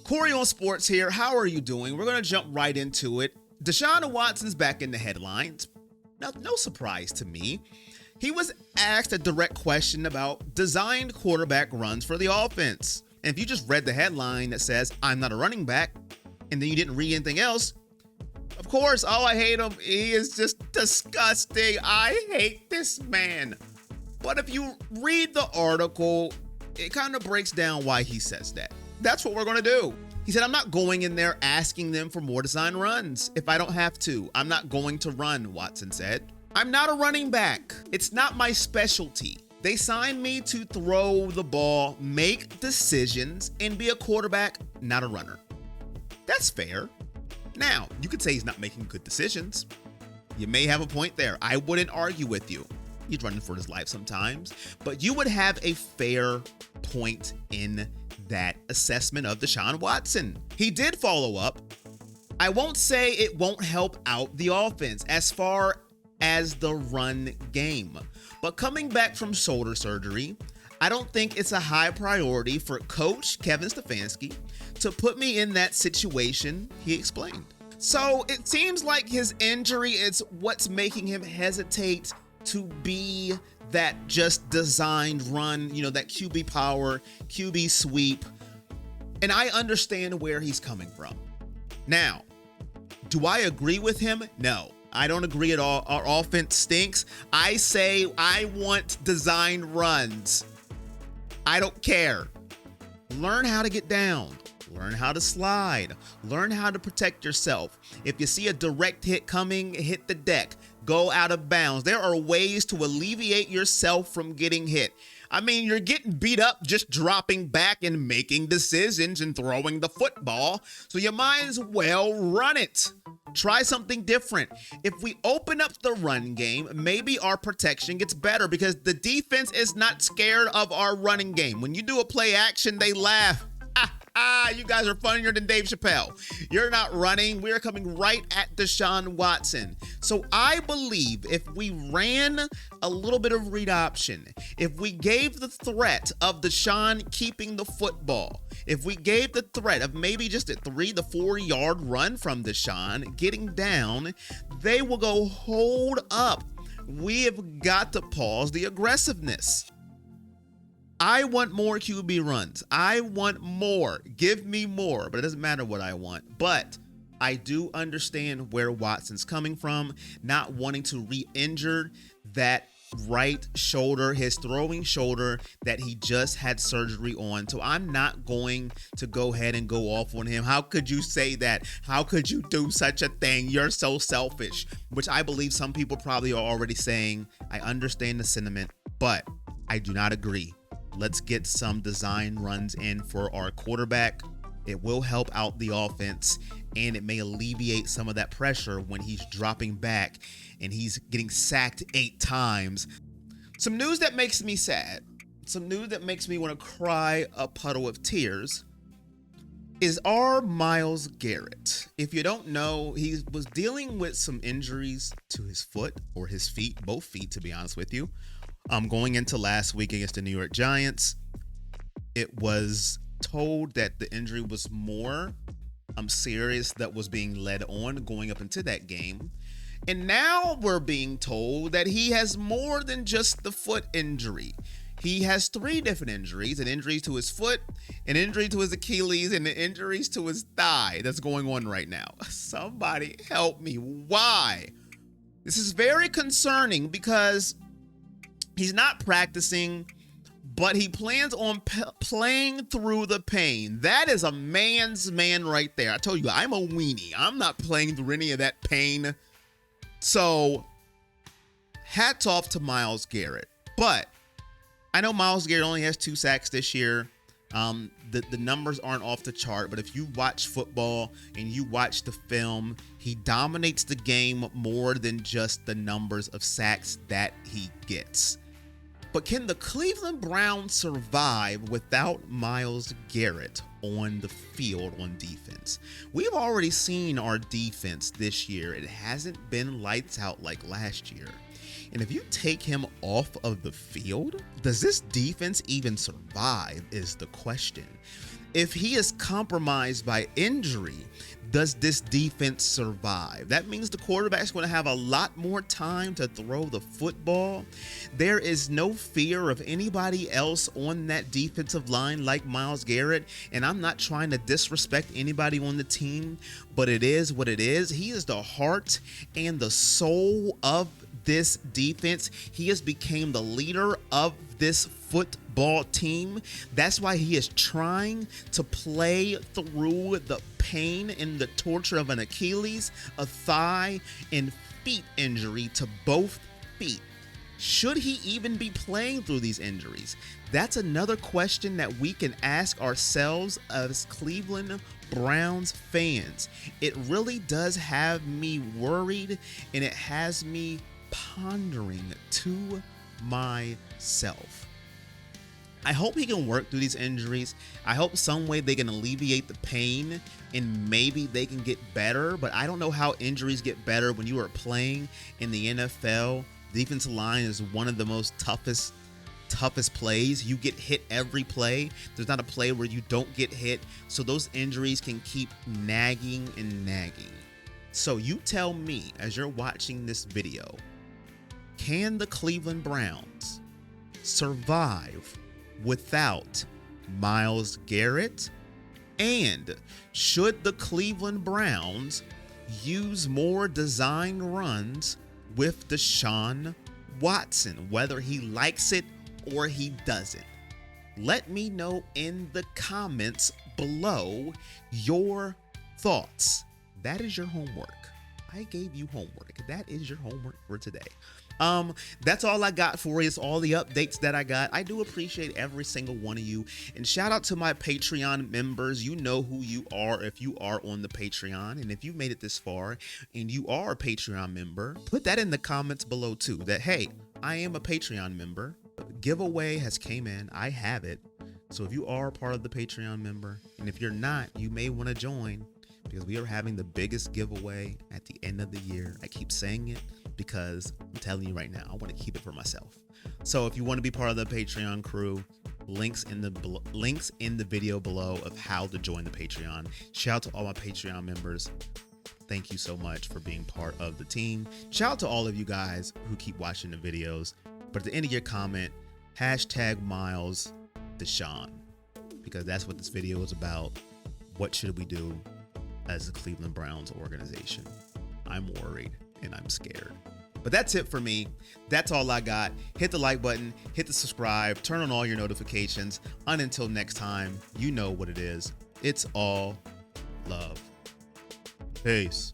Corey on Sports here. How are you doing? We're going to jump right into it. Deshaun Watson's back in the headlines. Now, no surprise to me. He was asked a direct question about designed quarterback runs for the offense. And if you just read the headline that says, "I'm not a running back," and then you didn't read anything else, of course, I hate him. He is just disgusting. I hate this man. But if you read the article, it kind of breaks down why he says that. That's what we're going to do. He said, "I'm not going in there asking them for more design runs. If I don't have to, I'm not going to run," Watson said. "I'm not a running back. It's not my specialty. They signed me to throw the ball, make decisions, and be a quarterback, not a runner." That's fair. Now, you could say he's not making good decisions. You may have a point there. I wouldn't argue with you. He's running for his life sometimes, but you would have a fair point in that assessment of Deshaun Watson. He did follow up. "I won't say it won't help out the offense as far as the run game, but coming back from shoulder surgery, I don't think it's a high priority for Coach Kevin Stefanski to put me in that situation," he explained. So it seems like his injury is what's making him hesitate to be that just designed run, that QB power, QB sweep. And I understand where he's coming from. Now, do I agree with him? No, I don't agree at all. Our offense stinks. I say I want designed runs. I don't care. Learn how to get down. Learn how to slide. Learn how to protect yourself. If you see a direct hit coming, hit the deck. Go out of bounds. There are ways to alleviate yourself from getting hit. I mean, you're getting beat up just dropping back and making decisions and throwing the football, so you might as well run it. Try something different. If we open up the run game, maybe our protection gets better because the defense is not scared of our running game. When you do a play action, they laugh. You guys are funnier than Dave Chappelle. You're not running. We're coming right at Deshaun Watson. So I believe if we ran a little bit of read option, if we gave the threat of Deshaun keeping the football, if we gave the threat of maybe just a 3 to 4 yard run from Deshaun getting down, they will go, "Hold up. We have got to pause the aggressiveness. I want more QB runs. I want more. Give me more." But it doesn't matter what I want. But I do understand where Watson's coming from, not wanting to re-injure that right shoulder, his throwing shoulder that he just had surgery on. So I'm not going to go ahead and go off on him. How could you say that? How could you do such a thing? You're so selfish, which I believe some people probably are already saying. I understand the sentiment, but I do not agree. Let's get some design runs in for our quarterback. It will help out the offense, and it may alleviate some of that pressure when he's dropping back and he's getting sacked 8 times. Some news that makes me sad, some news that makes me want to cry a puddle of tears is our Myles Garrett. If you don't know, he was dealing with some injuries to his foot or his feet, both feet to be honest with you. Going into last week against the New York Giants, it was told that the injury was more serious that was being led on going up into that game. And now we're being told that he has more than just the foot injury. He has 3 different injuries: an injury to his foot, an injury to his Achilles, and an injuries to his thigh that's going on right now. Somebody help me. Why? This is very concerning because he's not practicing, but he plans on playing through the pain. That is a man's man right there. I told you, I'm a weenie. I'm not playing through any of that pain. So, hats off to Myles Garrett. But I know Myles Garrett only has 2 sacks this year. The numbers aren't off the chart, but if you watch football and you watch the film, he dominates the game more than just the numbers of sacks that he gets. But can the Cleveland Browns survive without Myles Garrett on the field on defense? We've already seen our defense this year. It hasn't been lights out like last year. And if you take him off of the field, does this defense even survive is the question. If he is compromised by injury, does this defense survive? That means the quarterback's going to have a lot more time to throw the football. There is no fear of anybody else on that defensive line like Myles Garrett, and I'm not trying to disrespect anybody on the team, but it is what it is. He is the heart and the soul of this defense. He has become the leader of this football team. That's why he is trying to play through the pain and the torture of an Achilles, a thigh, and feet injury to both feet. Should he even be playing through these injuries? That's another question that we can ask ourselves as Cleveland Browns fans. It really does have me worried, and it has me pondering to myself. I hope he can work through these injuries. I hope some way they can alleviate the pain and maybe they can get better, but I don't know how injuries get better when you are playing in the NFL. Defensive line is one of the most toughest plays. You get hit every play. There's not a play where you don't get hit. So those injuries can keep nagging and nagging. So you tell me, as you're watching this video, can the Cleveland Browns survive without Myles Garrett? And should the Cleveland Browns use more design runs with Deshaun Watson, whether he likes it or he doesn't? Let me know in the comments below your thoughts. That is your homework. I gave you homework. That is your homework for today. That's all I got for you. It's all the updates that I got. I do appreciate every single one of you. And shout out to my Patreon members. You know who you are if you are on the Patreon. And if you've made it this far and you are a Patreon member, put that in the comments below too. That, hey, I am a Patreon member. Giveaway has came in. I have it. So if you are a part of the Patreon member, and if you're not, you may want to join, because we are having the biggest giveaway at the end of the year. I keep saying it because I'm telling you right now, I want to keep it for myself. So if you want to be part of the Patreon crew, links in the video below of how to join the Patreon. Shout out to all my Patreon members. Thank you so much for being part of the team. Shout out to all of you guys who keep watching the videos. But at the end of your comment, hashtag Myles Deshaun, because that's what this video is about. What should we do as the Cleveland Browns organization? I'm worried and I'm scared. But that's it for me. That's all I got. Hit the like button, hit the subscribe, turn on all your notifications. And until next time, you know what it is. It's all love. Peace.